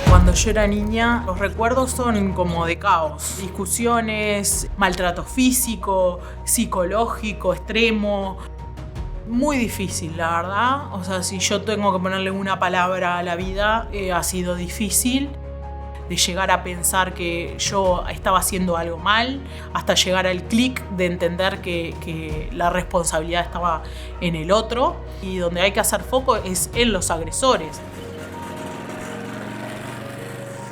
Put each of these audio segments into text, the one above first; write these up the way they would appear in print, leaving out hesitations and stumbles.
Cuando yo era niña, los recuerdos son como de caos. Discusiones, maltrato físico, psicológico, extremo. Muy difícil, la verdad. O sea, si yo tengo que ponerle una palabra a la vida, ha sido difícil. De llegar a pensar que yo estaba haciendo algo mal, hasta llegar al clic de entender que la responsabilidad estaba en el otro. Y donde hay que hacer foco es en los agresores.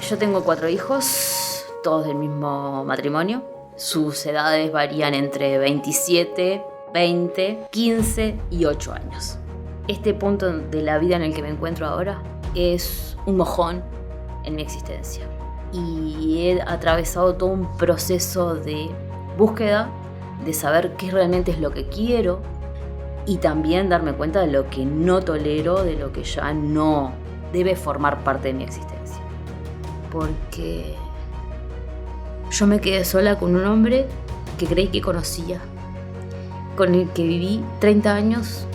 Yo tengo 4 hijos, todos del mismo matrimonio. Sus edades varían entre 27, 20, 15 y 8 años. Este punto de la vida en el que me encuentro ahora es un mojón en mi existencia. Y he atravesado todo un proceso de búsqueda, de saber qué realmente es lo que quiero y también darme cuenta de lo que no tolero, de lo que ya no debe formar parte de mi existencia. Porque yo me quedé sola con un hombre que creí que conocía, con el que viví 30 años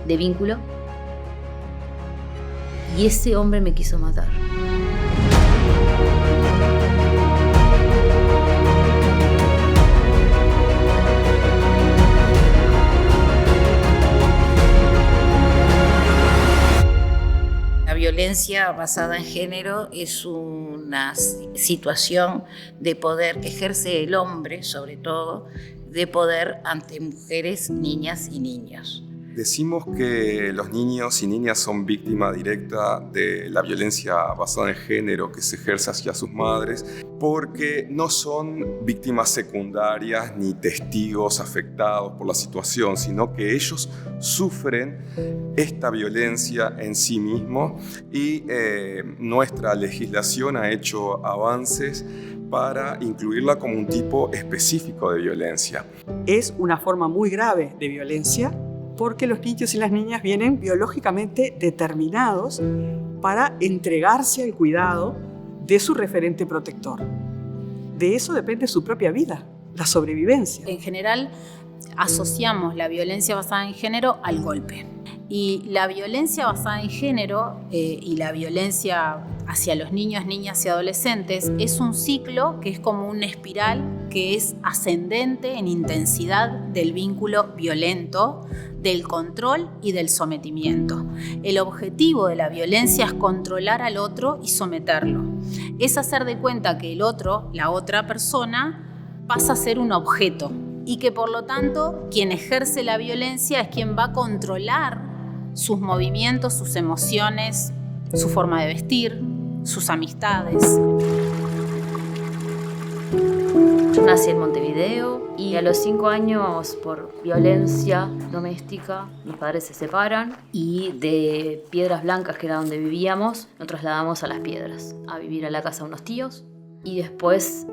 de vínculo, y ese hombre me quiso matar. La violencia basada en género es una situación de poder que ejerce el hombre, sobre todo, de poder ante mujeres, niñas y niños. Decimos que los niños y niñas son víctimas directa de la violencia basada en género que se ejerce hacia sus madres porque no son víctimas secundarias ni testigos afectados por la situación, sino que ellos sufren esta violencia en sí mismos y nuestra legislación ha hecho avances para incluirla como un tipo específico de violencia. Es una forma muy grave de violencia porque los niños y las niñas vienen biológicamente determinados para entregarse al cuidado de su referente protector. De eso depende su propia vida, la sobrevivencia. En general, asociamos la violencia basada en género al golpe. Y la violencia basada en género y la violencia hacia los niños, niñas y adolescentes es un ciclo que es como una espiral que es ascendente en intensidad del vínculo violento, del control y del sometimiento. El objetivo de la violencia es controlar al otro y someterlo. Es hacer de cuenta que el otro, la otra persona, pasa a ser un objeto y que por lo tanto quien ejerce la violencia es quien va a controlar sus movimientos, sus emociones, su forma de vestir, sus amistades. Yo nací en Montevideo y a los 5 años, por violencia doméstica, mis padres se separan y de Piedras Blancas, que era donde vivíamos, nos trasladamos a Las Piedras, a vivir a la casa de unos tíos. Y después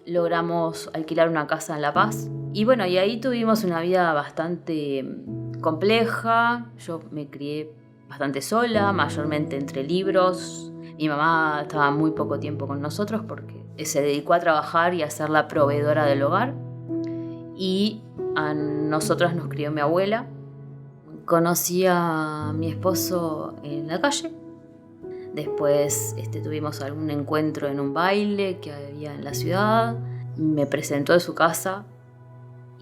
logramos alquilar una casa en La Paz. Y bueno, y ahí tuvimos una vida bastante compleja. Yo me crié bastante sola, mayormente entre libros. Mi mamá estaba muy poco tiempo con nosotros porque se dedicó a trabajar y a ser la proveedora del hogar. Y a nosotras nos crió mi abuela. Conocí a mi esposo en la calle. Después tuvimos algún encuentro en un baile que había en la ciudad. Me presentó en su casa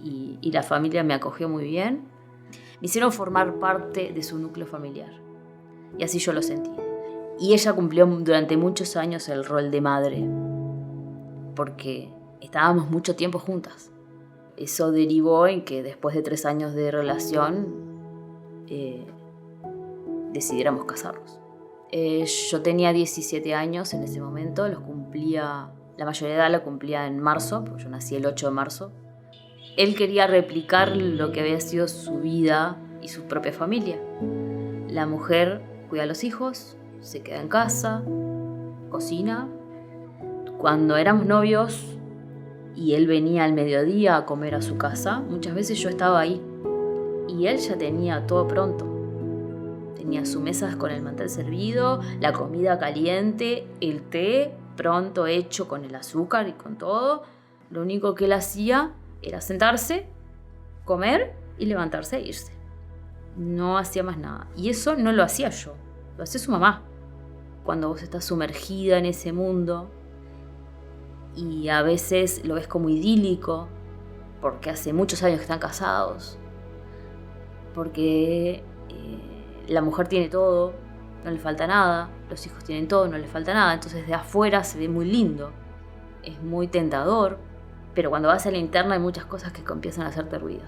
y la familia me acogió muy bien. Me hicieron formar parte de su núcleo familiar. Y así yo lo sentí. Y ella cumplió durante muchos años el rol de madre, porque estábamos mucho tiempo juntas. Eso derivó en que después de 3 años de relación decidiéramos casarnos. Yo tenía 17 años en ese momento, la mayoría de edad la cumplía en marzo, porque yo nací el 8 de marzo. Él quería replicar lo que había sido su vida y su propia familia. La mujer cuida a los hijos, se queda en casa, cocina. Cuando éramos novios y él venía al mediodía a comer a su casa, muchas veces yo estaba ahí y él ya tenía todo pronto. Tenía su mesa con el mantel servido, la comida caliente, el té pronto hecho con el azúcar y con todo. Lo único que él hacía era sentarse, comer y levantarse e irse. No hacía más nada. Y eso no lo hacía yo, lo hacía su mamá. Cuando vos estás sumergida en ese mundo y a veces lo ves como idílico, porque hace muchos años que están casados, porque la mujer tiene todo, no le falta nada, los hijos tienen todo, no le falta nada, entonces de afuera se ve muy lindo, es muy tentador, pero cuando vas a la interna hay muchas cosas que empiezan a hacerte ruido.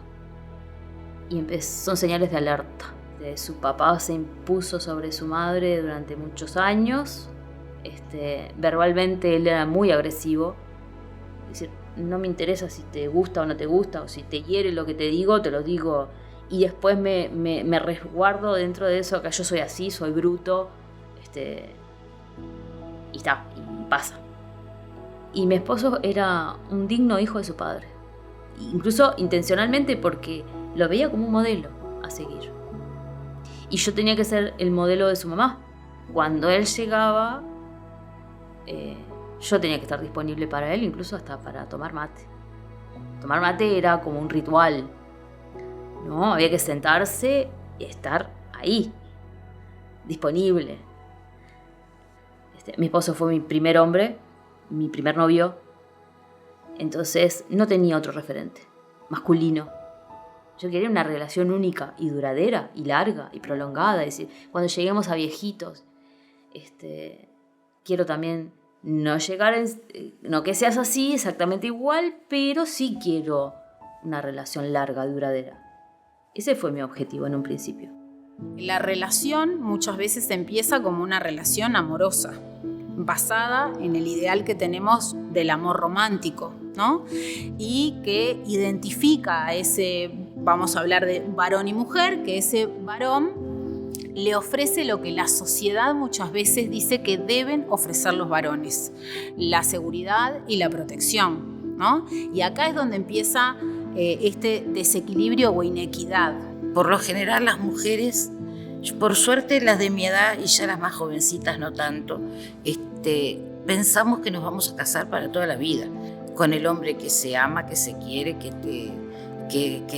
Y son señales de alerta. Su papá se impuso sobre su madre durante muchos años. Verbalmente él era muy agresivo. Es decir, no me interesa si te gusta o no te gusta, o si te hiere lo que te digo, te lo digo. Y después me resguardo dentro de eso, que yo soy así, soy bruto. Y está, y pasa. Y mi esposo era un digno hijo de su padre. Incluso intencionalmente, porque lo veía como un modelo a seguir. Y yo tenía que ser el modelo de su mamá. Cuando él llegaba, yo tenía que estar disponible para él, incluso hasta para tomar mate. Tomar mate era como un ritual, ¿no? Había que sentarse y estar ahí, disponible. Mi esposo fue mi primer hombre, mi primer novio. Entonces no tenía otro referente masculino. Yo quería una relación única y duradera y larga y prolongada. Es decir, cuando lleguemos a viejitos, quiero también no llegar, no que seas así exactamente igual, pero sí quiero una relación larga, duradera. Ese fue mi objetivo en un principio. La relación muchas veces empieza como una relación amorosa, basada en el ideal que tenemos del amor romántico, ¿no? Y que identifica a ese, vamos a hablar de varón y mujer, que ese varón le ofrece lo que la sociedad muchas veces dice que deben ofrecer los varones: la seguridad y la protección, ¿no? Y acá es donde empieza este desequilibrio o inequidad. Por lo general las mujeres, por suerte las de mi edad y ya las más jovencitas no tanto, pensamos que nos vamos a casar para toda la vida con el hombre que se ama, que se quiere, que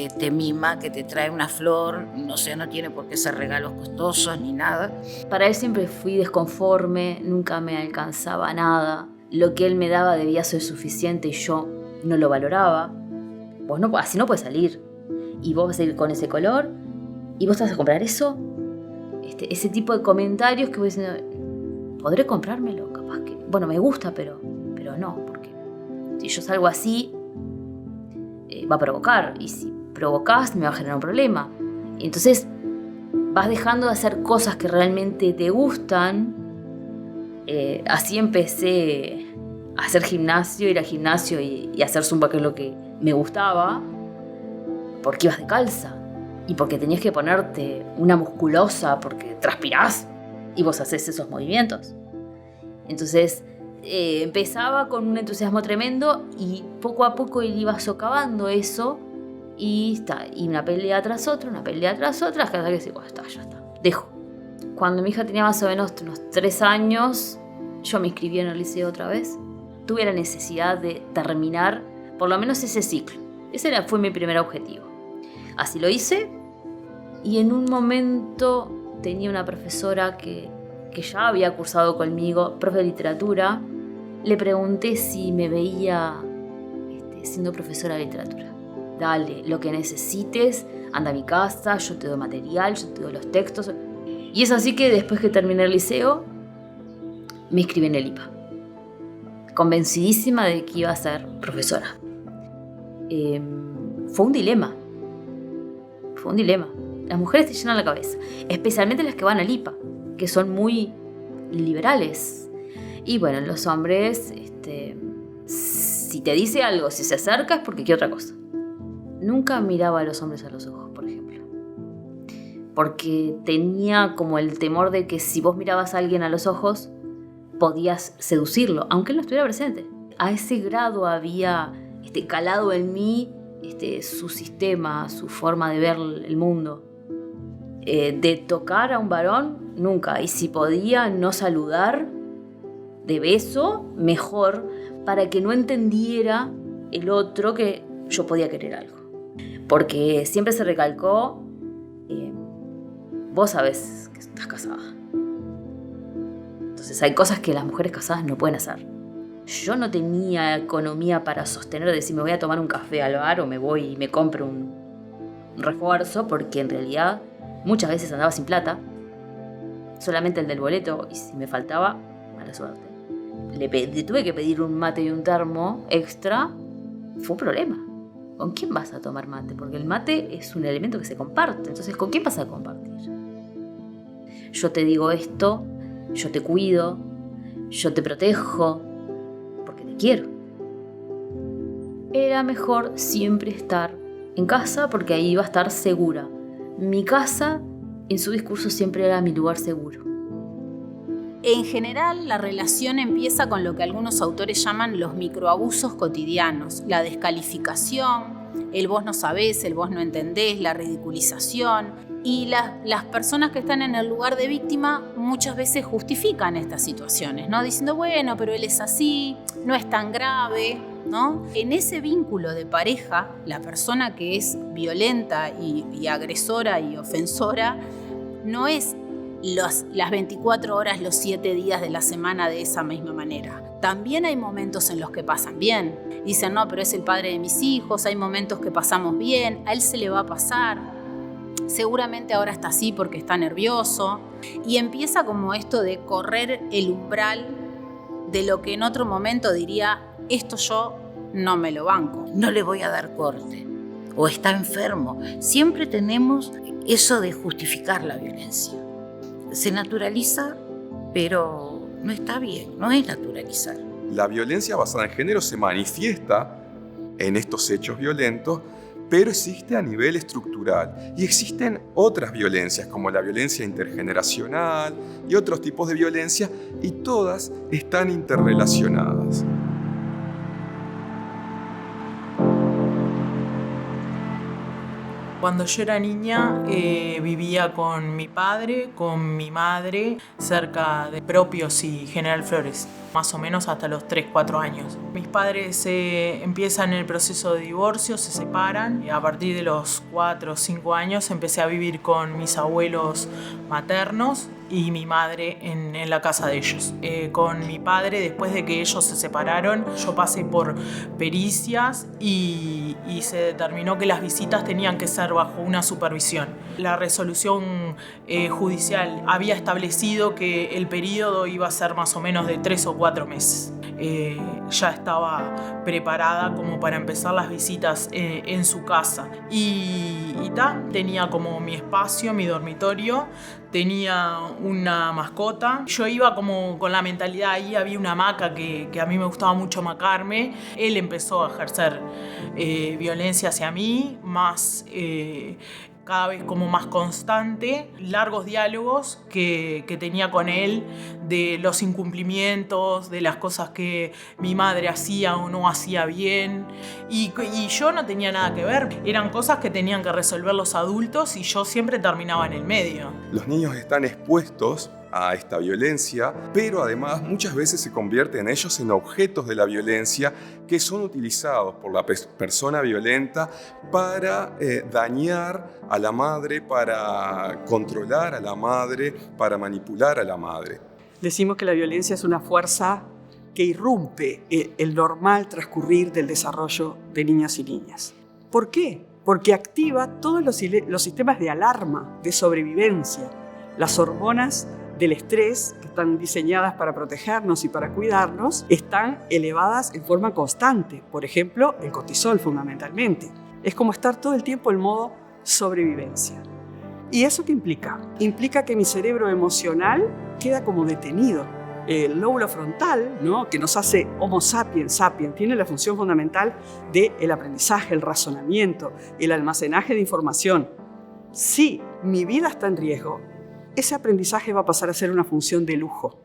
te mima, que te trae una flor, no tiene por qué ser regalos costosos ni nada. Para él siempre fui desconforme, nunca me alcanzaba nada. Lo que él me daba debía ser suficiente y yo no lo valoraba. Vos no, así no puedes salir. Y vos vas a ir con ese color y vos te vas a comprar eso. Ese tipo de comentarios que voy diciendo, ¿podré comprármelo? Capaz que, bueno, me gusta, pero no, porque si yo salgo así, va a provocar, y si provocas me va a generar un problema. Y entonces vas dejando de hacer cosas que realmente te gustan. Así empecé a hacer gimnasio, ir al gimnasio y hacer zumba, que es lo que me gustaba, porque ibas de calza. Y porque tenías que ponerte una musculosa porque transpirás y vos haces esos movimientos. Entonces empezaba con un entusiasmo tremendo y poco a poco él iba socavando eso y una pelea tras otra, hasta que decía, bueno, ya está, dejo. Cuando mi hija tenía más o menos unos 3 años, yo me inscribí en el liceo otra vez. Tuve la necesidad de terminar por lo menos ese ciclo. Ese fue mi primer objetivo. Así lo hice. Y en un momento tenía una profesora que ya había cursado conmigo, profe de literatura. Le pregunté si me veía siendo profesora de literatura. Dale, lo que necesites, anda a mi casa, yo te doy material, yo te doy los textos. Y es así que después que terminé el liceo, me inscribí en el IPA, convencidísima de que iba a ser profesora. Fue un dilema. Las mujeres te llenan la cabeza, especialmente las que van al IPA, que son muy liberales. Y bueno, los hombres, si te dice algo, si se acerca, es porque quiere otra cosa. Nunca miraba a los hombres a los ojos, por ejemplo, porque tenía como el temor de que si vos mirabas a alguien a los ojos, podías seducirlo, aunque él no estuviera presente. A ese grado había calado en mí su sistema, su forma de ver el mundo. De tocar a un varón, nunca. Y si podía no saludar de beso, mejor, para que no entendiera el otro que yo podía querer algo. Porque siempre se recalcó, vos sabés que estás casada. Entonces hay cosas que las mujeres casadas no pueden hacer. Yo no tenía economía para sostener, decir me voy a tomar un café al bar o me voy y me compro un refuerzo, porque en realidad muchas veces andaba sin plata, solamente el del boleto, y si me faltaba, mala suerte. Le tuve que pedir un mate y un termo extra, fue un problema. ¿Con quién vas a tomar mate? Porque el mate es un elemento que se comparte, entonces ¿con quién vas a compartir? Yo te digo esto, yo te cuido, yo te protejo, porque te quiero. Era mejor siempre estar en casa porque ahí iba a estar segura. Mi casa, en su discurso, siempre era mi lugar seguro. En general, la relación empieza con lo que algunos autores llaman los microabusos cotidianos, la descalificación, el vos no sabés, el vos no entendés, la ridiculización. Y las personas que están en el lugar de víctima muchas veces justifican estas situaciones, ¿no? Diciendo, bueno, pero él es así, no es tan grave, ¿no? En ese vínculo de pareja, la persona que es violenta y agresora y ofensora no es las 24 horas, los 7 días de la semana de esa misma manera. También hay momentos en los que pasan bien. Dicen, no, pero es el padre de mis hijos, hay momentos que pasamos bien, a él se le va a pasar. Seguramente ahora está así porque está nervioso. Y empieza como esto de correr el umbral de lo que en otro momento diría, esto yo no me lo banco. No le voy a dar corte. O está enfermo. Siempre tenemos eso de justificar la violencia. Se naturaliza, pero no está bien, no es naturalizar. La violencia basada en género se manifiesta en estos hechos violentos, pero existe a nivel estructural y existen otras violencias como la violencia intergeneracional y otros tipos de violencia, y todas están interrelacionadas. Cuando yo era niña vivía con mi padre, con mi madre, cerca de Propios y General Flores, más o menos hasta los 3-4 años. Mis padres empiezan el proceso de divorcio, se separan, y a partir de los 4 o 5 años empecé a vivir con mis abuelos maternos y mi madre en la casa de ellos. Con mi padre, después de que ellos se separaron, yo pasé por pericias y se determinó que las visitas tenían que ser bajo una supervisión. La resolución judicial había establecido que el periodo iba a ser más o menos de 3 o 4 meses. Ya estaba preparada como para empezar las visitas en su casa. Y tenía como mi espacio, mi dormitorio, tenía una mascota. Yo iba como con la mentalidad, ahí había una hamaca que a mí me gustaba mucho hamacarme. Él empezó a ejercer violencia hacia mí, más cada vez como más constante, largos diálogos que tenía con él de los incumplimientos, de las cosas que mi madre hacía o no hacía bien, y yo no tenía nada que ver, eran cosas que tenían que resolver los adultos y yo siempre terminaba en el medio. Los niños están expuestos a esta violencia, pero además muchas veces se convierten ellos en objetos de la violencia que son utilizados por la persona violenta para dañar a la madre, para controlar a la madre, para manipular a la madre. Decimos que la violencia es una fuerza que irrumpe el normal transcurrir del desarrollo de niños y niñas. ¿Por qué? Porque activa todos los sistemas de alarma, de sobrevivencia, las hormonas del estrés, que están diseñadas para protegernos y para cuidarnos, están elevadas en forma constante. Por ejemplo, el cortisol fundamentalmente. Es como estar todo el tiempo en modo sobrevivencia. ¿Y eso qué implica? Implica que mi cerebro emocional queda como detenido. El lóbulo frontal, ¿no?, que nos hace Homo sapiens, tiene la función fundamental del aprendizaje, el razonamiento, el almacenaje de información. Si mi vida está en riesgo, ese aprendizaje va a pasar a ser una función de lujo.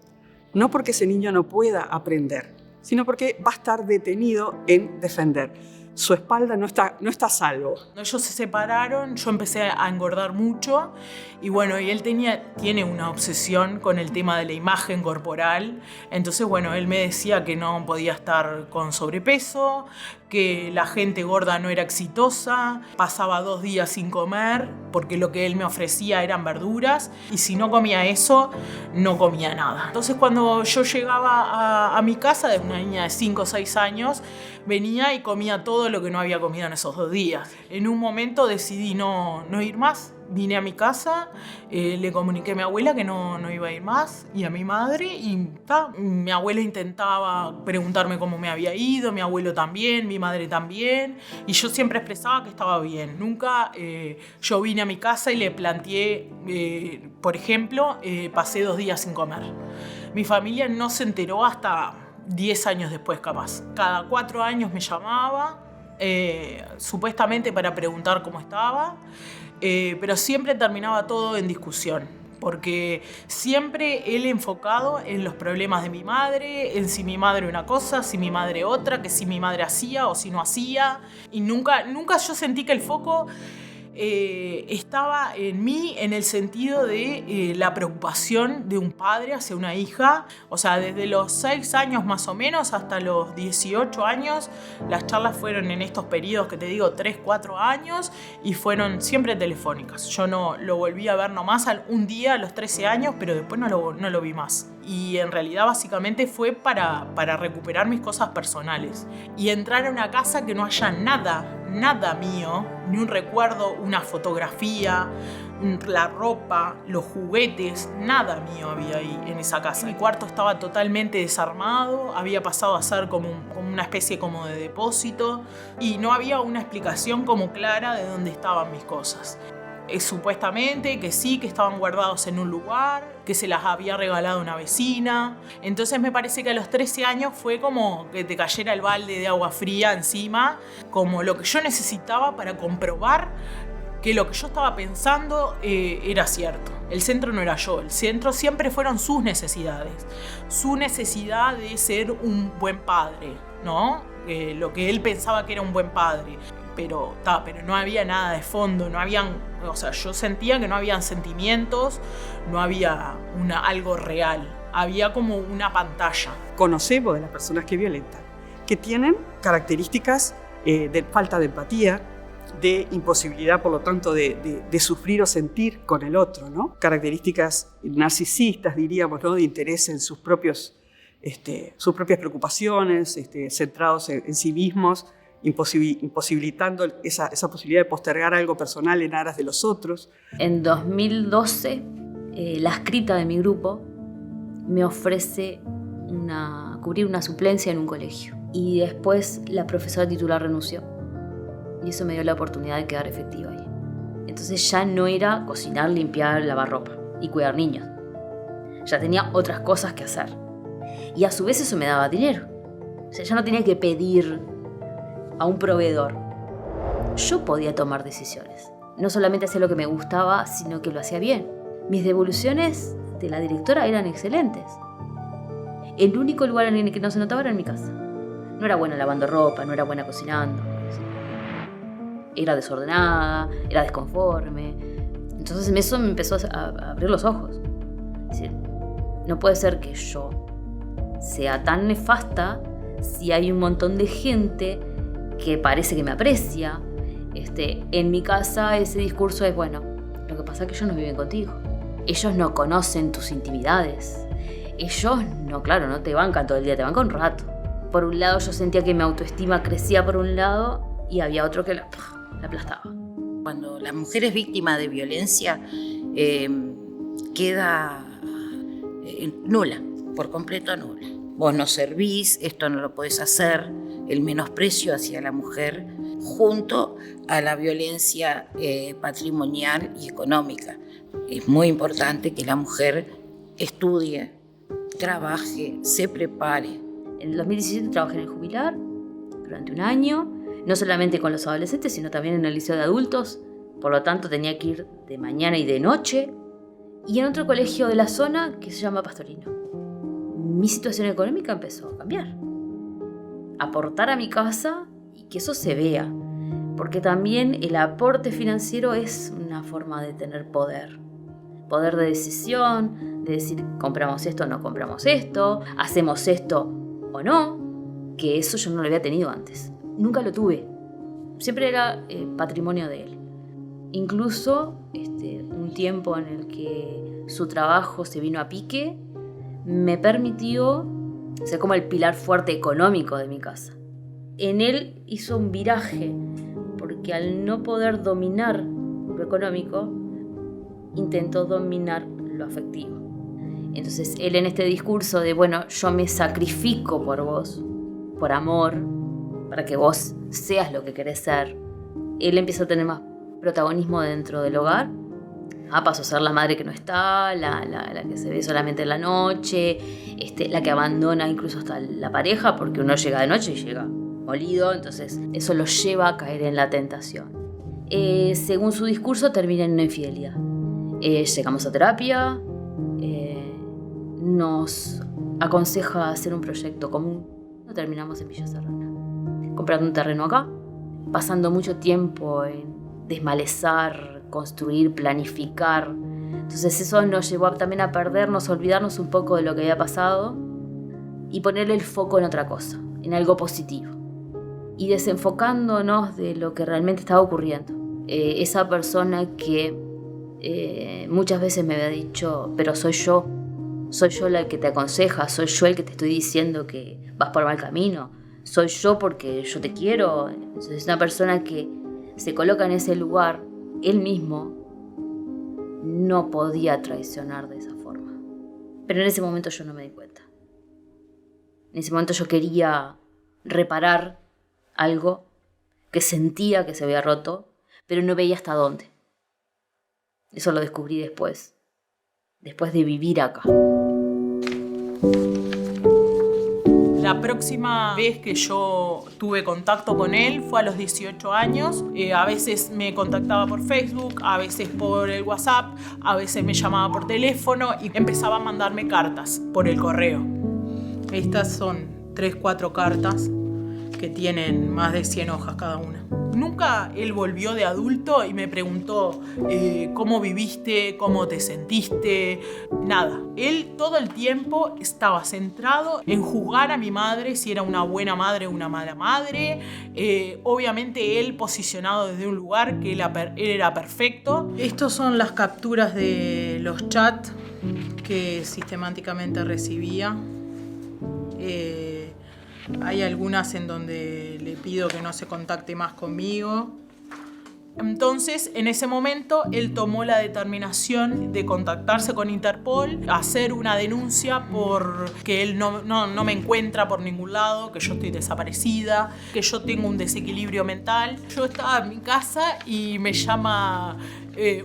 No porque ese niño no pueda aprender, sino porque va a estar detenido en defender. su espalda no está a salvo. Cuando ellos se separaron, yo empecé a engordar mucho y bueno, y él tiene una obsesión con el tema de la imagen corporal. Entonces, bueno, él me decía que no podía estar con sobrepeso, que la gente gorda no era exitosa, pasaba 2 días sin comer porque lo que él me ofrecía eran verduras y si no comía eso, no comía nada. Entonces, cuando yo llegaba a mi casa, de una niña de 5 o 6 años, venía y comía todo lo que no había comido en esos 2 días. En un momento decidí no ir más. Vine a mi casa, le comuniqué a mi abuela que no iba a ir más y a mi madre y mi abuela intentaba preguntarme cómo me había ido, mi abuelo también, mi madre también y yo siempre expresaba que estaba bien. Nunca yo vine a mi casa y le planteé, por ejemplo, pasé 2 días sin comer. Mi familia no se enteró hasta 10 años después capaz. Cada 4 años me llamaba, supuestamente para preguntar cómo estaba. Pero siempre terminaba todo en discusión, porque siempre él enfocado en los problemas de mi madre, en si mi madre una cosa, si mi madre otra, que si mi madre hacía o si no hacía, y nunca yo sentí que el foco estaba en mí en el sentido de la preocupación de un padre hacia una hija. O sea, desde los 6 años más o menos hasta los 18 años, las charlas fueron en estos periodos que te digo, 3, 4 años, y fueron siempre telefónicas. Yo no lo volví a ver nomás un día a los 13 años, pero después no lo vi más. Y en realidad básicamente fue para recuperar mis cosas personales. Y entrar a una casa que no haya nada mío, ni un recuerdo, una fotografía, la ropa, los juguetes, nada mío había ahí en esa casa. Mi cuarto estaba totalmente desarmado, había pasado a ser como una especie como de depósito y no había una explicación como clara de dónde estaban mis cosas. Supuestamente que sí, que estaban guardados en un lugar, que se las había regalado una vecina. Entonces me parece que a los 13 años fue como que te cayera el balde de agua fría encima, como lo que yo necesitaba para comprobar que lo que yo estaba pensando era cierto. El centro no era yo, el centro siempre fueron sus necesidades. Su necesidad de ser un buen padre, ¿no? Lo que él pensaba que era un buen padre. Pero no había nada de fondo, yo sentía que no habían sentimientos, no había algo real, había como una pantalla. Conocemos de las personas que violentan, que tienen características de falta de empatía, de imposibilidad, por lo tanto, de sufrir o sentir con el otro, ¿no? Características narcisistas, diríamos, ¿no? De interés en sus propias preocupaciones, centrados en sí mismos, imposibilitando esa posibilidad de postergar algo personal en aras de los otros. En 2012, la escrita de mi grupo me ofrece cubrir una suplencia en un colegio. Y después la profesora titular renunció. Y eso me dio la oportunidad de quedar efectiva ahí. Entonces ya no era cocinar, limpiar, lavar ropa y cuidar niños. Ya tenía otras cosas que hacer. Y a su vez eso me daba dinero. O sea, ya no tenía que pedir a un proveedor. Yo podía tomar decisiones. No solamente hacía lo que me gustaba, sino que lo hacía bien. Mis devoluciones de la directora eran excelentes. El único lugar en el que no se notaba era en mi casa. No era buena lavando ropa, no era buena cocinando. Era desordenada, era desconforme. Entonces eso me empezó a abrir los ojos. Es decir, no puede ser que yo sea tan nefasta si hay un montón de gente que parece que me aprecia. En mi casa ese discurso es, bueno, lo que pasa es que ellos no viven contigo. Ellos no conocen tus intimidades. Ellos no te bancan todo el día, te bancan un rato. Por un lado yo sentía que mi autoestima crecía por un lado y había otro que la aplastaba. Cuando la mujer es víctima de violencia, queda nula, por completo nula. Vos no servís, esto no lo podés hacer, el menosprecio hacia la mujer junto a la violencia patrimonial y económica. Es muy importante que la mujer estudie, trabaje, se prepare. En el 2017 trabajé en el Jubilar durante un año, no solamente con los adolescentes, sino también en el liceo de adultos. Por lo tanto, tenía que ir de mañana y de noche. Y en otro colegio de la zona que se llama Pastorino. Mi situación económica empezó a cambiar. Aportar a mi casa y que eso se vea. Porque también el aporte financiero es una forma de tener poder. Poder de decisión, de decir compramos esto o no compramos esto, hacemos esto o no, que eso yo no lo había tenido antes. Nunca lo tuve. Siempre era patrimonio de él. Incluso un tiempo en el que su trabajo se vino a pique, me permitió ser como el pilar fuerte económico de mi casa. En él hizo un viraje, porque al no poder dominar lo económico, intentó dominar lo afectivo. Entonces él en este discurso de, bueno, yo me sacrifico por vos, por amor, para que vos seas lo que querés ser, él empieza a tener más protagonismo dentro del hogar. Pasó a ser la madre que no está, la que se ve solamente en la noche, la que abandona incluso hasta la pareja, porque uno llega de noche y llega molido, entonces eso lo lleva a caer en la tentación. Según su discurso, termina en una infidelidad. Llegamos a terapia, nos aconseja hacer un proyecto común. No terminamos en Villa Serrana, comprando un terreno acá, pasando mucho tiempo en desmalezar, construir, planificar. Entonces eso nos llevó también a perdernos, a olvidarnos un poco de lo que había pasado y ponerle el foco en otra cosa, en algo positivo. Y desenfocándonos de lo que realmente estaba ocurriendo. Esa persona que muchas veces me había dicho, pero soy yo la que te aconseja, soy yo el que te estoy diciendo que vas por mal camino, soy yo porque yo te quiero. Entonces es una persona que se coloca en ese lugar, él mismo no podía traicionar de esa forma. Pero en ese momento yo no me di cuenta. En ese momento yo quería reparar algo que sentía que se había roto, pero no veía hasta dónde. Eso lo descubrí después de vivir acá. La próxima vez que yo tuve contacto con él fue a los 18 años. A veces me contactaba por Facebook, a veces por el WhatsApp, a veces me llamaba por teléfono y empezaba a mandarme cartas por el correo. Estas son 3-4 cartas que tienen más de 100 hojas cada una. Nunca él volvió de adulto y me preguntó cómo viviste, cómo te sentiste, nada. Él todo el tiempo estaba centrado en juzgar a mi madre, si era una buena madre o una mala madre. Obviamente él posicionado desde un lugar que él era perfecto. Estas son las capturas de los chats que sistemáticamente recibía. Hay algunas en donde le pido que no se contacte más conmigo. Entonces, en ese momento, él tomó la determinación de contactarse con Interpol, hacer una denuncia porque él no me encuentra por ningún lado, que yo estoy desaparecida, que yo tengo un desequilibrio mental. Yo estaba en mi casa y me llama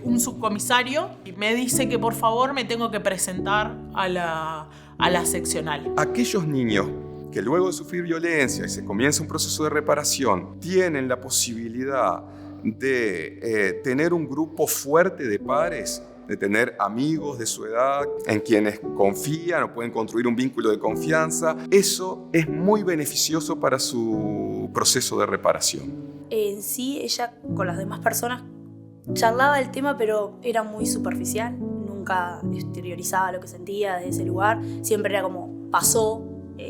un subcomisario y me dice que por favor me tengo que presentar a la seccional. Aquellos niños que luego de sufrir violencia y se comienza un proceso de reparación, tienen la posibilidad de tener un grupo fuerte de pares, de tener amigos de su edad en quienes confían o pueden construir un vínculo de confianza. Eso es muy beneficioso para su proceso de reparación. En sí, ella con las demás personas charlaba del tema, pero era muy superficial. Nunca exteriorizaba lo que sentía desde ese lugar. Siempre era como, pasó.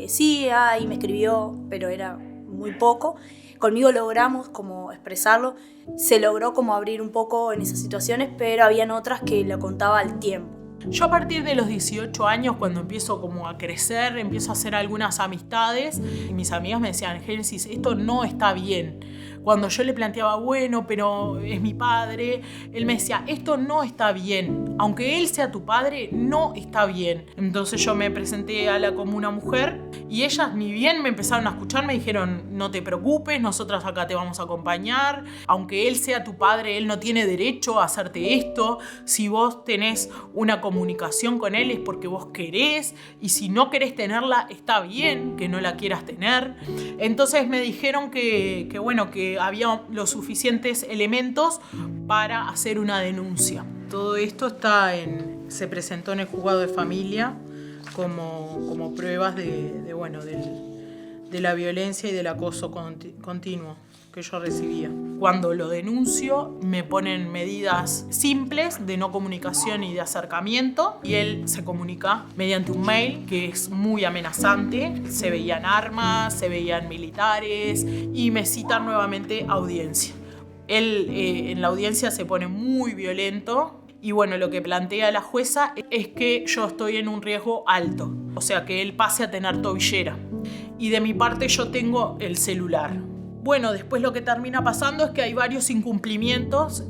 Sí, ahí me escribió, pero era muy poco. Conmigo logramos como expresarlo, se logró como abrir un poco en esas situaciones, pero habían otras que lo contaba al tiempo. Yo a partir de los 18 años, cuando empiezo como a crecer, empiezo a hacer algunas amistades y mis amigas me decían, Génesis, esto no está bien. Cuando yo le planteaba, bueno, pero es mi padre, él me decía, esto no está bien. Aunque él sea tu padre, no está bien. Entonces yo me presenté a la Comuna Mujer y ellas ni bien me empezaron a escuchar, me dijeron, no te preocupes, nosotras acá te vamos a acompañar. Aunque él sea tu padre, él no tiene derecho a hacerte esto. Si vos tenés una comunicación con él es porque vos querés, y si no querés tenerla, está bien que no la quieras tener. Entonces me dijeron que había los suficientes elementos para hacer una denuncia. Todo esto se presentó en el juzgado de familia como pruebas de la violencia y del acoso continuo que yo recibía. Cuando lo denuncio, me ponen medidas simples de no comunicación y de acercamiento, y él se comunica mediante un mail que es muy amenazante. Se veían armas, se veían militares y me citan nuevamente a audiencia. Él en la audiencia se pone muy violento. Y bueno, lo que plantea la jueza es que yo estoy en un riesgo alto, o sea, que él pase a tener tobillera. Y de mi parte yo tengo el celular. Bueno, después lo que termina pasando es que hay varios incumplimientos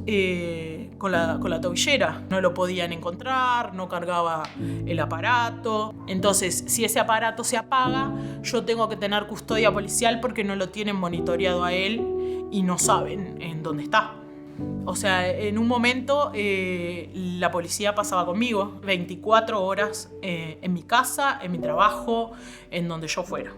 con la tobillera. No lo podían encontrar, no cargaba el aparato. Entonces, si ese aparato se apaga, yo tengo que tener custodia policial porque no lo tienen monitoreado a él y no saben en dónde está. O sea, en un momento la policía pasaba conmigo 24 horas en mi casa, en mi trabajo, en donde yo fuera.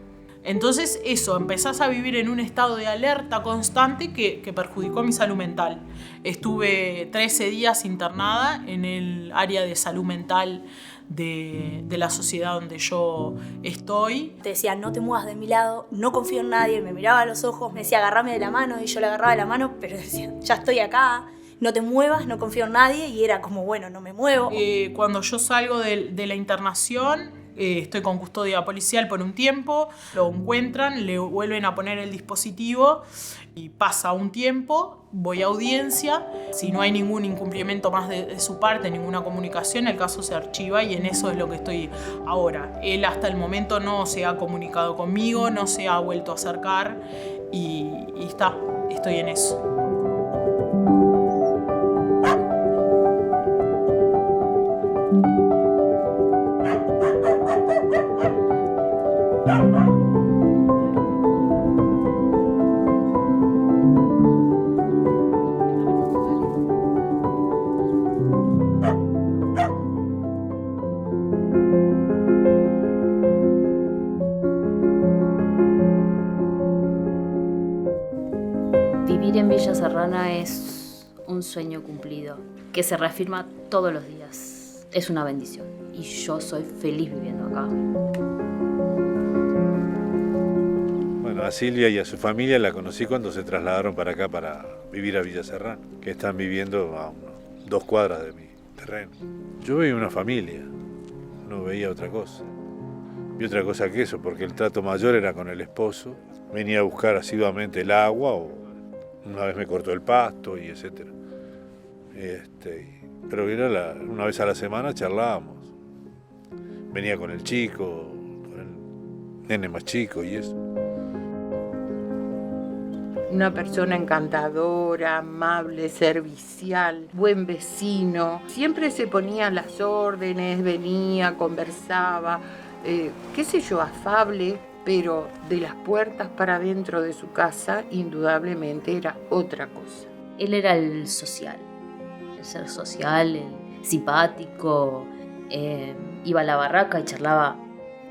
Entonces eso, empezás a vivir en un estado de alerta constante que perjudicó mi salud mental. Estuve 13 días internada en el área de salud mental de la sociedad donde yo estoy. Te decía, no te muevas de mi lado, no confío en nadie, me miraba a los ojos, me decía, agárrame de la mano, y yo le agarraba de la mano, pero decía, ya estoy acá, no te muevas, no confío en nadie, y era como, bueno, no me muevo. Cuando yo salgo de la internación, estoy con custodia policial por un tiempo, lo encuentran, le vuelven a poner el dispositivo y pasa un tiempo, voy a audiencia, si no hay ningún incumplimiento más de su parte, ninguna comunicación, el caso se archiva y en eso es lo que estoy ahora. Él hasta el momento no se ha comunicado conmigo, no se ha vuelto a acercar y estoy en eso. Vivir en Villa Serrana es un sueño cumplido, que se reafirma todos los días. Es una bendición y yo soy feliz viviendo acá. Bueno, a Silvia y a su familia la conocí cuando se trasladaron para acá para vivir a Villa Serrana, que están viviendo a unos 2 cuadras de mi terreno. Yo veía una familia, no veía otra cosa. Vi otra cosa que eso, porque el trato mayor era con el esposo. Venía a buscar asiduamente el agua o una vez me cortó el pasto y etcétera. Pero era una vez a la semana charlábamos. Venía con el chico, con el nene más chico y eso. Una persona encantadora, amable, servicial, buen vecino. Siempre se ponía a las órdenes, venía, conversaba, qué sé yo, afable, pero de las puertas para dentro de su casa, indudablemente era otra cosa. Él era el social, el ser social, el simpático. Iba a la barraca y charlaba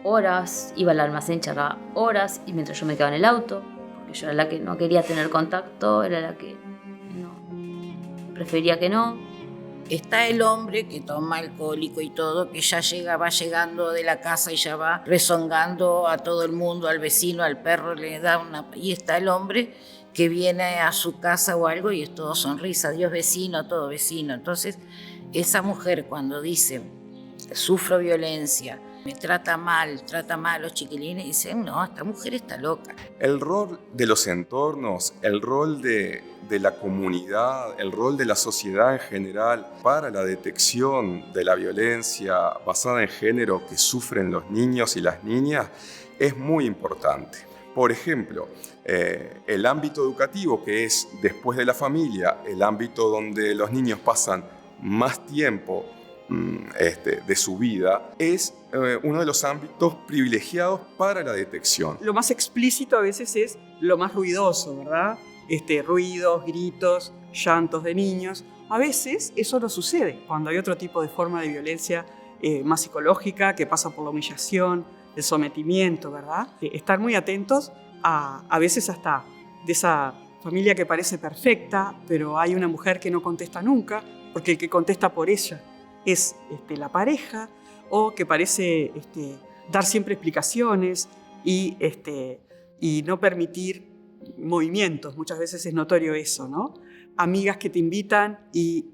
horas, iba al almacén y charlaba horas, y mientras yo me quedaba en el auto, porque yo era la que no quería tener contacto, era la que no, prefería que no. Está el hombre que toma alcohólico y todo, que ya va llegando de la casa y ya va rezongando a todo el mundo, al vecino, al perro, le da una... Y está el hombre que viene a su casa o algo y es todo sonrisa, Dios vecino, todo vecino. Entonces, esa mujer cuando dice, sufro violencia, me trata mal a los chiquilines, dicen, no, esta mujer está loca. El rol de los entornos, el rol de la comunidad, el rol de la sociedad en general para la detección de la violencia basada en género que sufren los niños y las niñas es muy importante. Por ejemplo, el ámbito educativo, que es después de la familia, el ámbito donde los niños pasan más tiempo de su vida, es uno de los ámbitos privilegiados para la detección. Lo más explícito a veces es lo más ruidoso, ¿verdad? Ruidos, gritos, llantos de niños. A veces eso no sucede cuando hay otro tipo de forma de violencia más psicológica que pasa por la humillación, el sometimiento, ¿verdad? Estar muy atentos a veces hasta de esa familia que parece perfecta, pero hay una mujer que no contesta nunca, porque el que contesta por ella es la pareja, o que parece dar siempre explicaciones y y no permitir movimientos. Muchas veces es notorio eso, ¿no? Amigas que te invitan y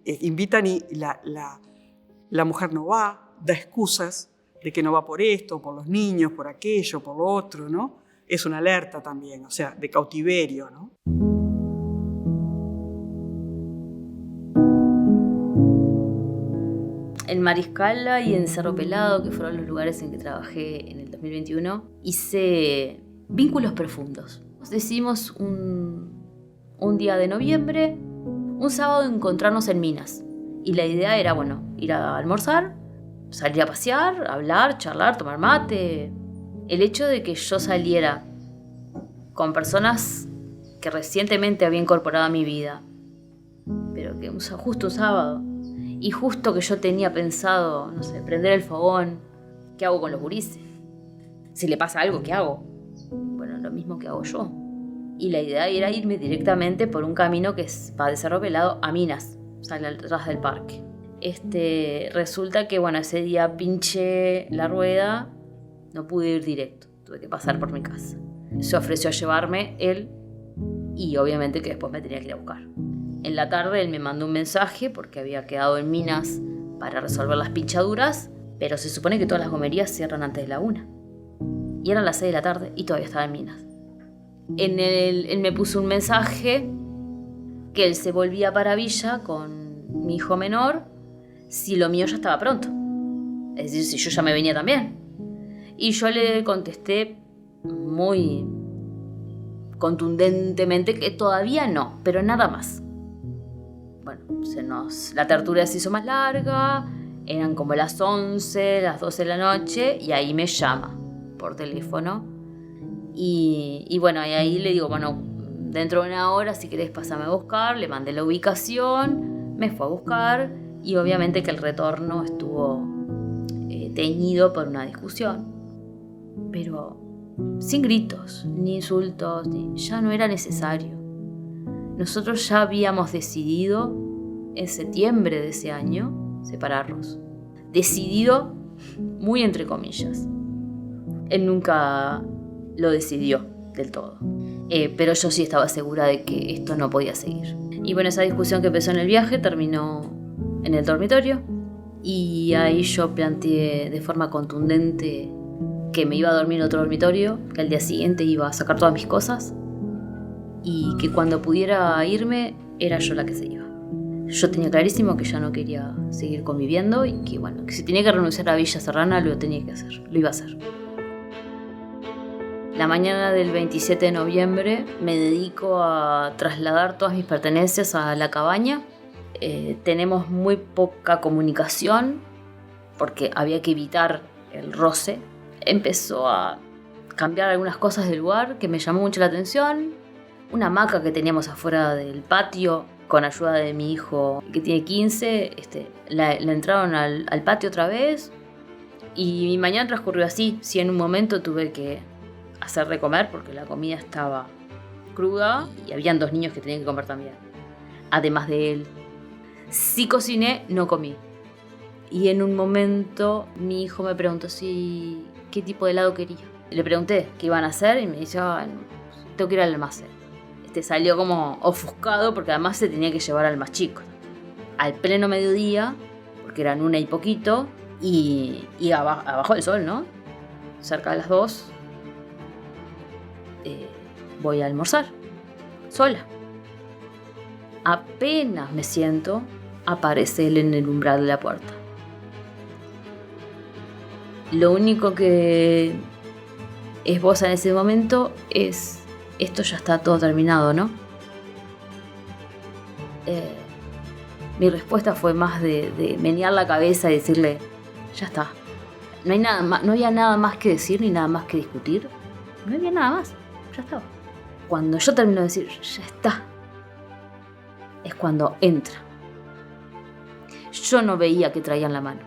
la mujer no va, da excusas de que no va por esto, por los niños, por aquello, por lo otro, ¿no? Es una alerta también, o sea, de cautiverio, ¿no? En Mariscala y en Cerro Pelado, que fueron los lugares en que trabajé en el 2021, hice vínculos profundos. Decidimos un día de noviembre, un sábado, encontrarnos en Minas. Y la idea era, bueno, ir a almorzar, salir a pasear, hablar, charlar, tomar mate. El hecho de que yo saliera con personas que recientemente había incorporado a mi vida, pero que justo un sábado, y justo que yo tenía pensado, no sé, prender el fogón, ¿qué hago con los gurises? Si le pasa algo, ¿qué hago? Bueno, lo mismo que hago yo. Y la idea era irme directamente por un camino que va de Cerro Pelado a Minas, sale atrás del parque. Resulta que, bueno, ese día pinché la rueda, no pude ir directo, tuve que pasar por mi casa. Se ofreció a llevarme él y obviamente que después me tenía que ir a buscar. En la tarde él me mandó un mensaje porque había quedado en Minas para resolver las pinchaduras, pero se supone que todas las gomerías cierran antes de la 1. Y eran las 6 de la tarde y todavía estaba en Minas. Él me puso un mensaje que él se volvía para Villa con mi hijo menor si lo mío ya estaba pronto. Es decir, si yo ya me venía también. Y yo le contesté muy contundentemente que todavía no, pero nada más. Bueno, la tertulia se hizo más larga, eran como las 11, las 12 de la noche, y ahí me llama por teléfono. Y bueno, y ahí le digo, bueno, dentro de una hora, si querés pasarme a buscar, le mandé la ubicación, me fue a buscar, y obviamente que el retorno estuvo teñido por una discusión. Pero sin gritos, ni insultos, ya no era necesario. Nosotros ya habíamos decidido en septiembre de ese año separarnos. Decidido muy entre comillas. Él nunca lo decidió del todo. Pero yo sí estaba segura de que esto no podía seguir. Y bueno, esa discusión que empezó en el viaje terminó en el dormitorio. Y ahí yo planteé de forma contundente que me iba a dormir en otro dormitorio, que al día siguiente iba a sacar todas mis cosas y que cuando pudiera irme era yo la que se iba. Yo tenía clarísimo que ya no quería seguir conviviendo y que, bueno, que si tenía que renunciar a Villa Serrana lo tenía que hacer, lo iba a hacer. La mañana del 27 de noviembre me dedico a trasladar todas mis pertenencias a la cabaña. Tenemos muy poca comunicación porque había que evitar el roce. Empezó a cambiar algunas cosas del lugar que me llamó mucho la atención. Una hamaca que teníamos afuera del patio, con ayuda de mi hijo que tiene 15, la entraron al patio otra vez. Y mi mañana transcurrió así. Sí, en un momento tuve que hacer de comer porque la comida estaba cruda y habían 2 niños que tenían que comer también, además de él. Sí cociné, no comí. Y en un momento mi hijo me preguntó qué tipo de helado quería. Le pregunté qué iban a hacer y me dice, tengo que ir al almacén. Salió como ofuscado porque además se tenía que llevar al más chico. Al pleno mediodía, porque eran 1 y poquito, y abajo del sol, ¿no? Cerca de las 2, voy a almorzar, sola. Apenas me siento, aparece él en el umbral de la puerta. Lo único que esboza en ese momento es: esto ya está todo terminado, ¿no? Mi respuesta fue más de menear la cabeza y decirle, ya está. No había nada más que decir ni nada más que discutir. No había nada más, ya estaba. Cuando yo termino de decir, ya está, es cuando entra. Yo no veía que traía en la mano,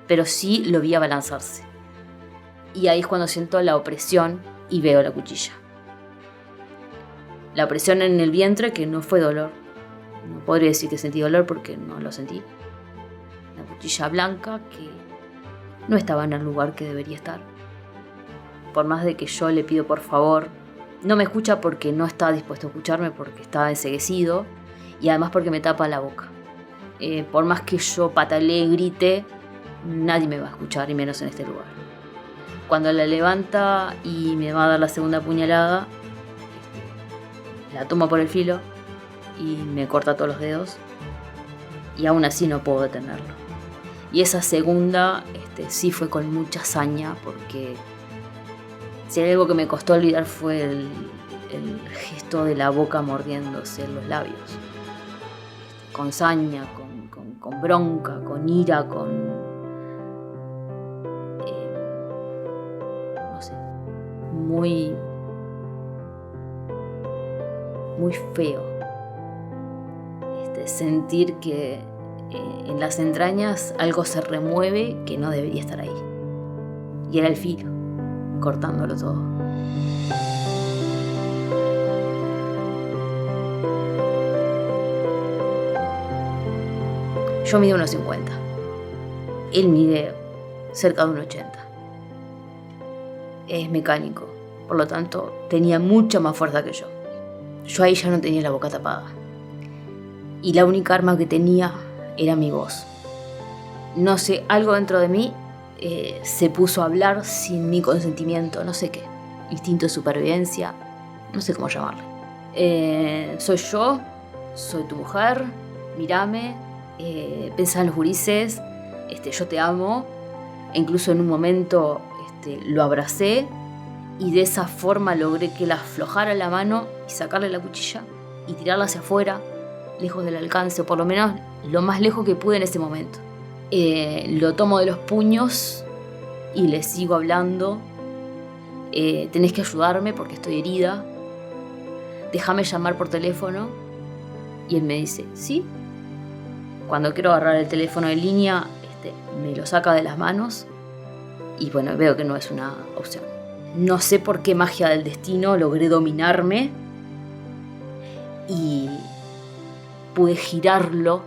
pero sí lo vi abalanzarse. Y ahí es cuando siento la opresión y veo la cuchilla. La opresión en el vientre, que no fue dolor. No podría decir que sentí dolor porque no lo sentí. La cuchilla blanca que no estaba en el lugar que debería estar. por más de que yo le pido por favor, no me escucha porque no está dispuesto a escucharme, porque está enceguecido y además porque me tapa la boca. Por más que yo patalee, grite, nadie me va a escuchar, y menos en este lugar. Cuando la levanta y me va a dar la segunda puñalada, la toma por el filo y me corta todos los dedos, y aún así no puedo detenerlo. Y esa segunda sí fue con mucha saña, porque si hay algo que me costó olvidar fue el gesto de la boca mordiéndose los labios. Con saña, con bronca, con ira, no sé, muy feo. Sentir que en las entrañas algo se remueve que no debería estar ahí. Y era el filo, cortándolo todo. Yo mido 1,50. Él mide cerca de 1,80. Es mecánico, por lo tanto tenía mucha más fuerza que yo. Yo ahí ya no tenía la boca tapada. Y la única arma que tenía era mi voz. No sé, algo dentro de mí se puso a hablar sin mi consentimiento, no sé qué. Instinto de supervivencia, no sé cómo llamarle. Soy yo, soy tu mujer, mírame, pensá en los gurises, yo te amo. E incluso en un momento lo abracé y de esa forma logré que él aflojara la mano y sacarle la cuchilla y tirarla hacia afuera, lejos del alcance, o por lo menos lo más lejos que pude en ese momento. Lo tomo de los puños y le sigo hablando. Tenés que ayudarme porque estoy herida. Déjame llamar por teléfono. Y él me dice, ¿sí? Cuando quiero agarrar el teléfono en línea, me lo saca de las manos. Y bueno, veo que no es una opción. No sé por qué magia del destino logré dominarme y pude girarlo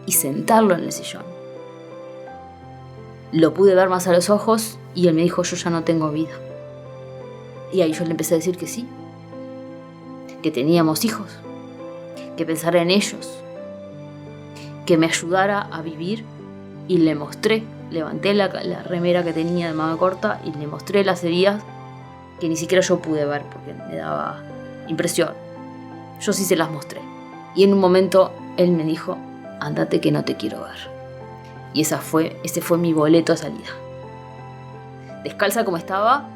y sentarlo en el sillón. Lo pude ver más a los ojos y él me dijo, yo ya no tengo vida. Y ahí yo le empecé a decir que sí, que teníamos hijos, que pensara en ellos, que me ayudara a vivir, y le mostré, levanté la remera que tenía de manga corta y le mostré las heridas que ni siquiera yo pude ver porque me daba impresión. Yo sí se las mostré. Y en un momento él me dijo, ándate que no te quiero ver. Y ese fue mi boleto de salida. Descalza como estaba,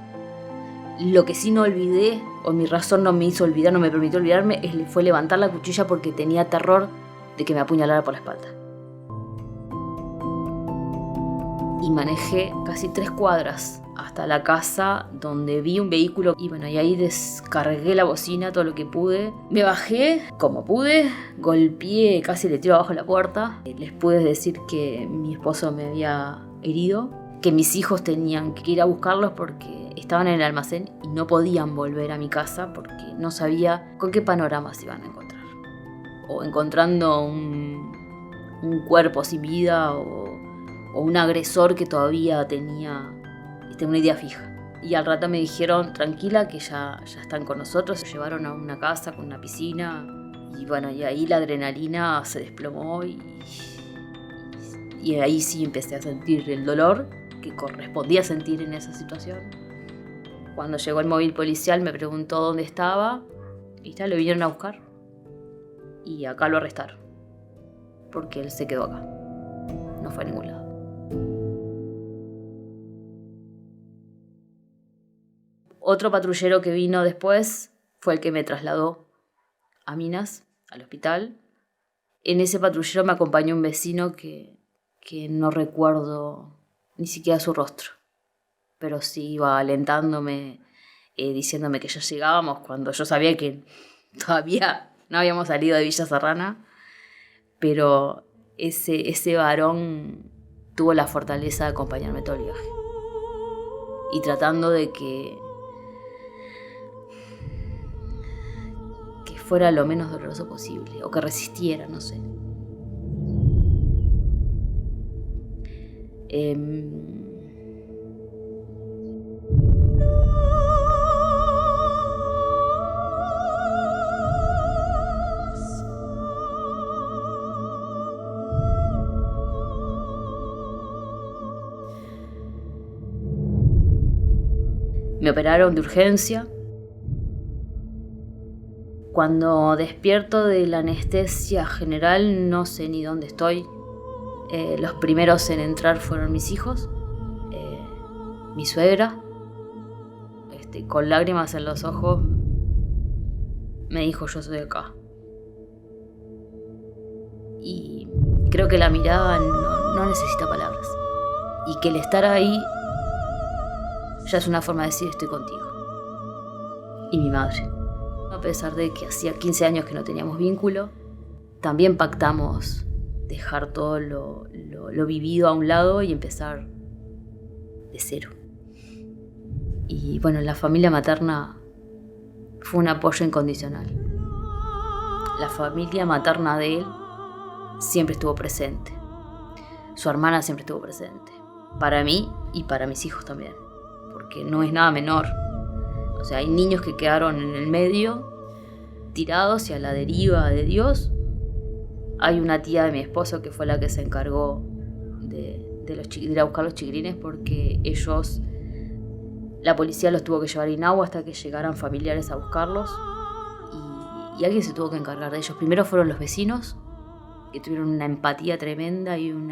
lo que sí no olvidé, o mi razón no me hizo olvidar, no me permitió olvidarme, fue levantar la cuchilla porque tenía terror de que me apuñalara por la espalda. Y manejé casi 3 cuadras hasta la casa donde vi un vehículo y bueno, y ahí descargué la bocina todo lo que pude. Me bajé como pude, golpeé, casi le tiro abajo la puerta. Les pude decir que mi esposo me había herido, que mis hijos tenían que ir a buscarlos porque estaban en el almacén y no podían volver a mi casa porque no sabía con qué panoramas iban a encontrar. O encontrando un cuerpo sin vida o un agresor que todavía tenía una idea fija. Y al rato me dijeron, tranquila, que ya están con nosotros. Se llevaron a una casa con una piscina. Y bueno, y ahí la adrenalina se desplomó y ahí sí empecé a sentir el dolor que correspondía sentir en esa situación. Cuando llegó el móvil policial me preguntó dónde estaba y lo vinieron a buscar. Y acá lo arrestaron. Porque él se quedó acá. No fue a ningún lado. Otro patrullero que vino después fue el que me trasladó a Minas, al hospital. En ese patrullero me acompañó un vecino que no recuerdo ni siquiera su rostro, pero sí iba alentándome, diciéndome que ya llegábamos cuando yo sabía que todavía no habíamos salido de Villa Serrana, pero ese varón tuvo la fortaleza de acompañarme todo el viaje y tratando de que fuera lo menos doloroso posible o que resistiera, no sé. Me operaron de urgencia. Cuando despierto de la anestesia general no sé ni dónde estoy. Los primeros en entrar fueron mis hijos, mi suegra. Con lágrimas en los ojos me dijo: yo soy acá. Y creo que la mirada no necesita palabras. Y que el estar ahí ya es una forma de decir: estoy contigo. Y mi madre. A pesar de que hacía 15 años que no teníamos vínculo, también pactamos dejar todo lo vivido a un lado y empezar de cero. Y bueno, la familia materna fue un apoyo incondicional. La familia materna de él siempre estuvo presente. Su hermana siempre estuvo presente. Para mí y para mis hijos también. Porque no es nada menor. O sea, hay niños que quedaron en el medio, tirados y a la deriva de Dios. Hay una tía de mi esposo que fue la que se encargó de ir a buscar los chiquilines, porque la policía los tuvo que llevar a Inagua hasta que llegaran familiares a buscarlos. Y alguien se tuvo que encargar de ellos. Primero fueron los vecinos, que tuvieron una empatía tremenda y un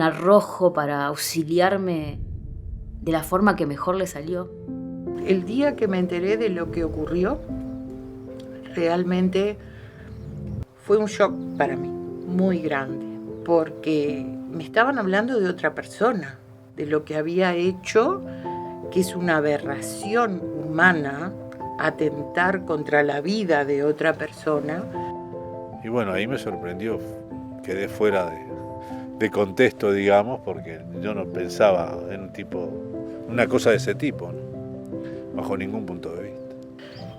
arrojo para auxiliarme de la forma que mejor le salió. El día que me enteré de lo que ocurrió, realmente fue un shock para mí, muy grande, porque me estaban hablando de otra persona, de lo que había hecho, que es una aberración humana, atentar contra la vida de otra persona. Y bueno, ahí me sorprendió, quedé fuera de contexto, digamos, porque yo no pensaba en una cosa de ese tipo, ¿no? Bajo ningún punto de vista.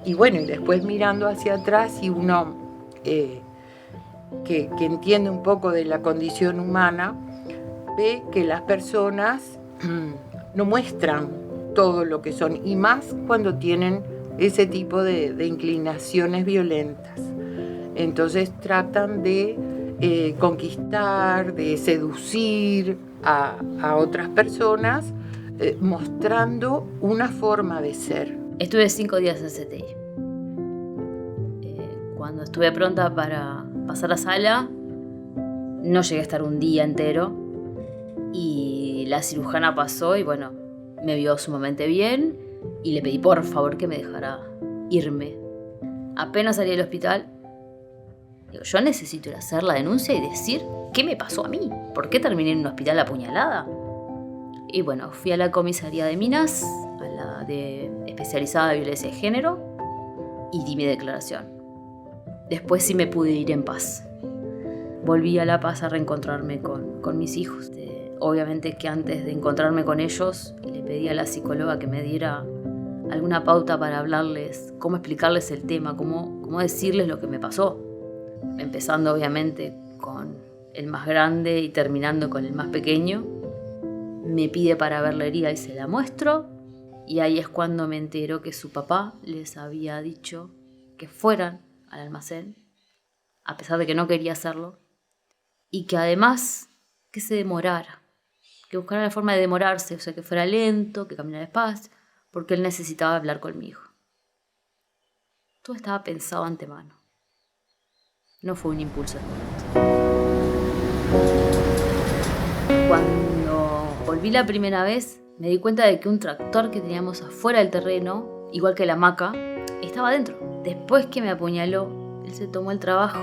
Y bueno, y después mirando hacia atrás, y uno que entiende un poco de la condición humana, ve que las personas no muestran todo lo que son, y más cuando tienen ese tipo de inclinaciones violentas. Entonces tratan de conquistar, de seducir a otras personas, mostrando una forma de ser. Estuve 5 días en CTI. Cuando estuve pronta para pasar a sala, no llegué a estar un día entero. Y la cirujana pasó y bueno, me vio sumamente bien y le pedí por favor que me dejara irme. Apenas salí del hospital, digo, yo necesito ir a hacer la denuncia y decir qué me pasó a mí, por qué terminé en un hospital apuñalada. Y bueno, fui a la comisaría de Minas, a la especializada de violencia de género, y di mi declaración. Después sí me pude ir en paz. Volví a La Paz a reencontrarme con mis hijos. Obviamente que antes de encontrarme con ellos, le pedí a la psicóloga que me diera alguna pauta para hablarles, cómo explicarles el tema, cómo decirles lo que me pasó. Empezando obviamente con el más grande y terminando con el más pequeño. Me pide para ver la herida y se la muestro. Y ahí es cuando me entero que su papá les había dicho que fueran al almacén, a pesar de que no quería hacerlo. Y que además que se demorara, que buscara la forma de demorarse, o sea, que fuera lento, que caminara despacio, porque él necesitaba hablar con mi hijo. Todo estaba pensado antemano. No fue un impulso de momento. Cuando volví la primera vez, me di cuenta de que un tractor que teníamos afuera del terreno, igual que la hamaca, estaba dentro. Después que me apuñaló, él se tomó el trabajo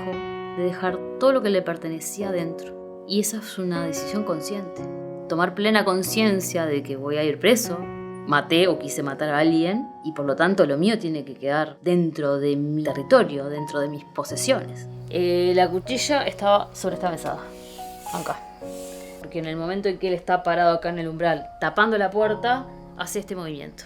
de dejar todo lo que le pertenecía dentro. Y esa es una decisión consciente. Tomar plena conciencia de que voy a ir preso, maté o quise matar a alguien, y por lo tanto lo mío tiene que quedar dentro de mi territorio, dentro de mis posesiones. La cuchilla estaba sobre esta mesada, acá. Porque en el momento en que él está parado acá en el umbral, tapando la puerta, hace este movimiento.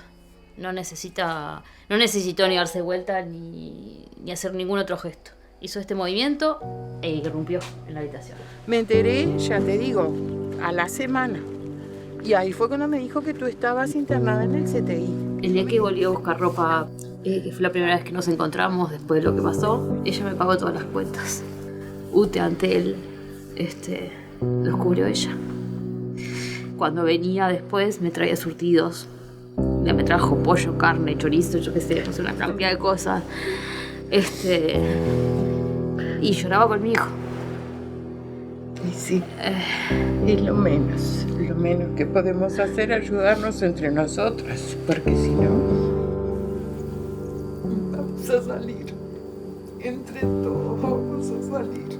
No necesitó ni darse vuelta ni hacer ningún otro gesto. Hizo este movimiento e irrumpió en la habitación. Me enteré, ya te digo, a la semana. Y ahí fue cuando me dijo que tú estabas internada en el CTI. El día que volví a buscar ropa, que fue la primera vez que nos encontramos después de lo que pasó, ella me pagó todas las cuentas. UTE, Antel, los cubrió ella. cuando venía después me traía surtidos. Me trajo pollo, carne, chorizo, yo qué sé, pues una cantidad de cosas. Y lloraba conmigo. Y sí, es lo menos que podemos hacer, ayudarnos entre nosotras, porque si no, vamos a salir, entre todos vamos a salir.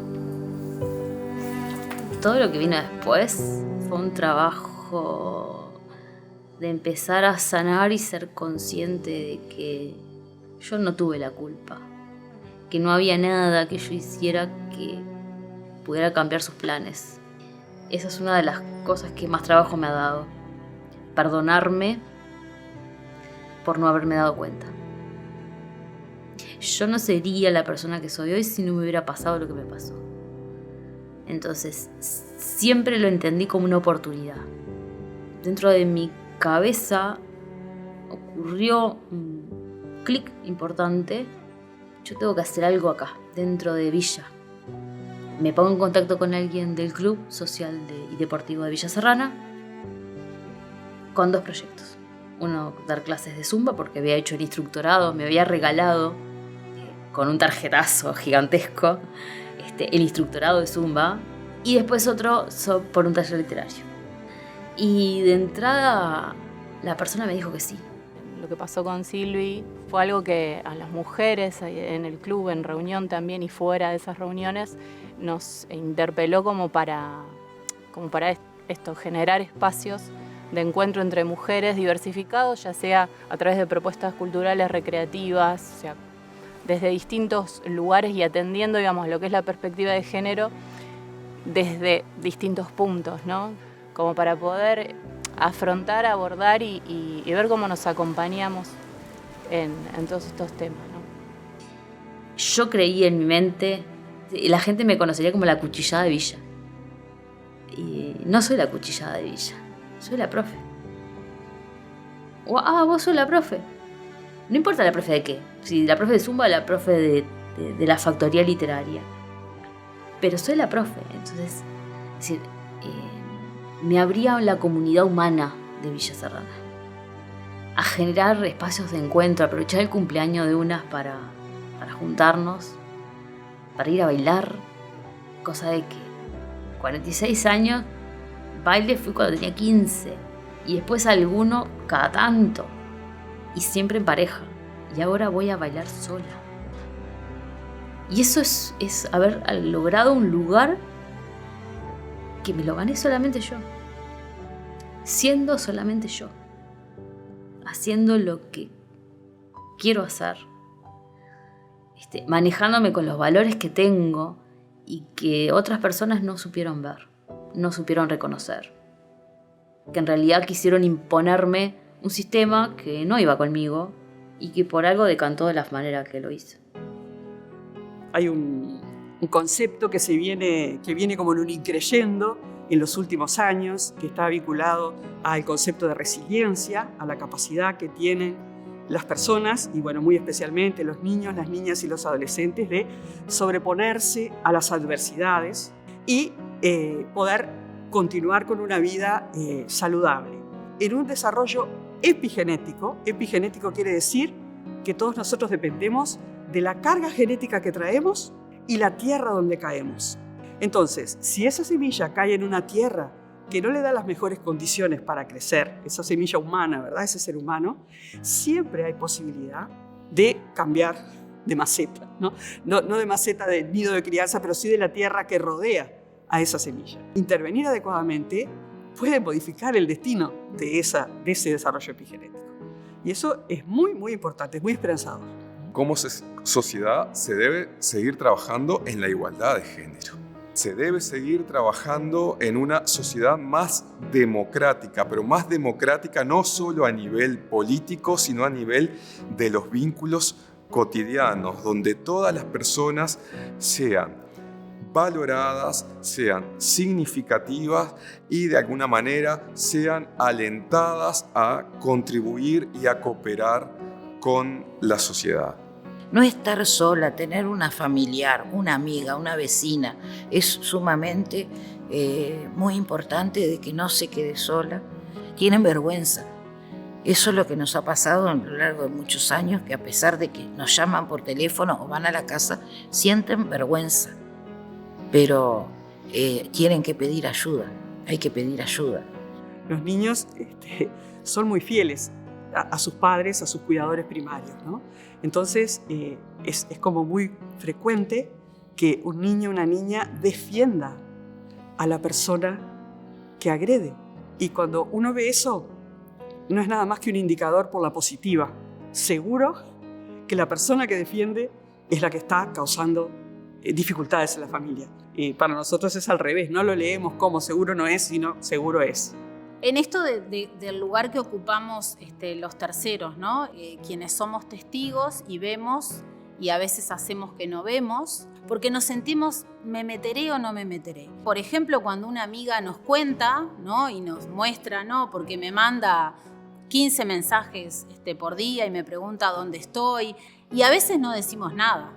Todo lo que vino después fue un trabajo de empezar a sanar y ser consciente de que yo no tuve la culpa, que no había nada que yo hiciera que pudiera cambiar sus planes. Esa es una de las cosas que más trabajo me ha dado. Perdonarme por no haberme dado cuenta. Yo no sería la persona que soy hoy si no me hubiera pasado lo que me pasó. Entonces, siempre lo entendí como una oportunidad. Dentro de mi cabeza ocurrió un clic importante. Yo tengo que hacer algo acá, dentro de Villa. Me pongo en contacto con alguien del Club Social y Deportivo de Villa Serrana con 2 proyectos. Uno, dar clases de Zumba, porque había hecho el instructorado, me había regalado con un tarjetazo gigantesco el instructorado de Zumba, y después otro por un taller literario. Y de entrada la persona me dijo que sí. Lo que pasó con Silvi fue algo que a las mujeres en el club, en reunión también y fuera de esas reuniones, nos interpeló como para esto, generar espacios de encuentro entre mujeres diversificados, ya sea a través de propuestas culturales, recreativas, o sea, desde distintos lugares y atendiendo, digamos, lo que es la perspectiva de género desde distintos puntos, ¿no? Como para poder afrontar, abordar y ver cómo nos acompañamos en todos estos temas, ¿no? Yo creí en mi mente, la gente me conocería como la cuchillada de Villa. Y no soy la cuchillada de Villa, soy la profe. Vos sos la profe. No importa la profe de qué, si la profe de Zumba o la profe de la factoría literaria. Pero soy la profe, entonces, es decir, me abría la comunidad humana de Villa Serrana. A generar espacios de encuentro, aprovechar el cumpleaños de unas para juntarnos, para ir a bailar, cosa de que 46 años, baile fui cuando tenía 15, y después alguno cada tanto, y siempre en pareja, y ahora voy a bailar sola. Y eso es haber logrado un lugar que me lo gané solamente yo, siendo solamente yo, haciendo lo que quiero hacer, manejándome con los valores que tengo y que otras personas no supieron ver, no supieron reconocer, que en realidad quisieron imponerme un sistema que no iba conmigo y que por algo decantó de la manera que lo hizo. Hay un concepto que viene como en un increyendo en los últimos años, que está vinculado al concepto de resiliencia, a la capacidad que tienen las personas, y bueno, muy especialmente los niños, las niñas y los adolescentes, de sobreponerse a las adversidades y poder continuar con una vida saludable. En un desarrollo epigenético quiere decir que todos nosotros dependemos de la carga genética que traemos y la tierra donde caemos. Entonces, si esa semilla cae en una tierra que no le da las mejores condiciones para crecer, esa semilla humana, ¿verdad? Ese ser humano, siempre hay posibilidad de cambiar de maceta, ¿no? No de maceta de nido de crianza, pero sí de la tierra que rodea a esa semilla. Intervenir adecuadamente puede modificar el destino de ese desarrollo epigenético. Y eso es muy, muy importante, es muy esperanzador. Como sociedad se debe seguir trabajando en la igualdad de género. Se debe seguir trabajando en una sociedad más democrática, pero más democrática no solo a nivel político, sino a nivel de los vínculos cotidianos, donde todas las personas sean valoradas, sean significativas y de alguna manera sean alentadas a contribuir y a cooperar con la sociedad. No estar sola, tener una familiar, una amiga, una vecina, es sumamente muy importante de que no se quede sola. Tienen vergüenza. Eso es lo que nos ha pasado a lo largo de muchos años, que a pesar de que nos llaman por teléfono o van a la casa, sienten vergüenza. Pero tienen que pedir ayuda, hay que pedir ayuda. Los niños son muy fieles a sus padres, a sus cuidadores primarios, ¿no? Entonces es como muy frecuente que un niño o una niña defienda a la persona que agrede. Y cuando uno ve eso, no es nada más que un indicador por la positiva. Seguro que la persona que defiende es la que está causando dificultades en la familia. Y para nosotros es al revés, no lo leemos como seguro no es, sino seguro es. En esto del lugar que ocupamos los terceros, ¿no? Quienes somos testigos y vemos, y a veces hacemos que no vemos, porque nos sentimos, ¿me meteré o no me meteré? Por ejemplo, cuando una amiga nos cuenta, ¿no? Y nos muestra, ¿no? Porque me manda 15 mensajes por día y me pregunta dónde estoy, y a veces no decimos nada.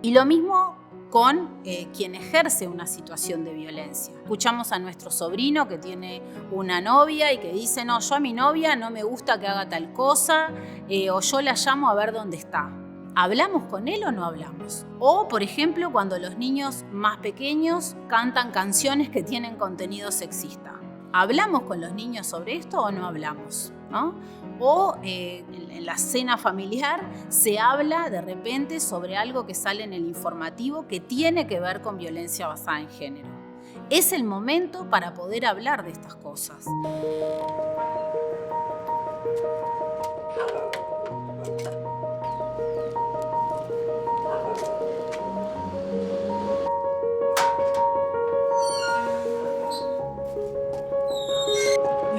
Y lo mismo con quien ejerce una situación de violencia. Escuchamos a nuestro sobrino que tiene una novia y que dice, no, yo a mi novia no me gusta que haga tal cosa, o yo la llamo a ver dónde está. ¿Hablamos con él o no hablamos? O, por ejemplo, cuando los niños más pequeños cantan canciones que tienen contenido sexista. ¿Hablamos con los niños sobre esto o no hablamos? ¿No? O en la cena familiar se habla de repente sobre algo que sale en el informativo que tiene que ver con violencia basada en género. Es el momento para poder hablar de estas cosas.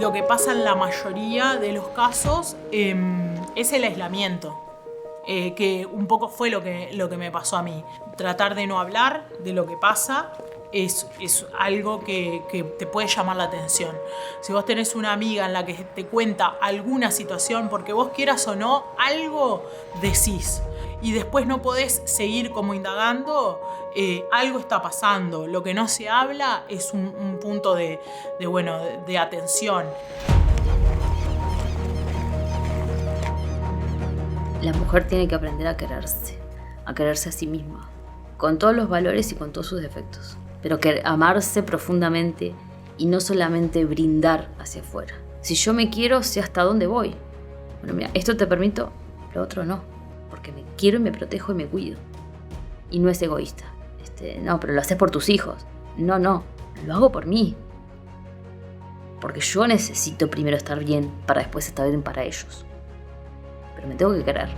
Lo que pasa en la mayoría de los casos es el aislamiento, que un poco fue lo que me pasó a mí. Tratar de no hablar de lo que pasa es algo que te puede llamar la atención. Si vos tenés una amiga en la que te cuenta alguna situación, porque vos quieras o no, algo decís. Y después no podés seguir como indagando, algo está pasando. Lo que no se habla es un punto de atención. La mujer tiene que aprender a quererse a sí misma, con todos los valores y con todos sus defectos. Pero que amarse profundamente y no solamente brindar hacia afuera. Si yo me quiero, sé hasta dónde voy. Bueno, mira, esto te permito, lo otro no. Porque me quiero y me protejo y me cuido. Y no es egoísta. No, pero lo haces por tus hijos. No, lo hago por mí. Porque yo necesito primero estar bien para después estar bien para ellos. Pero me tengo que querer.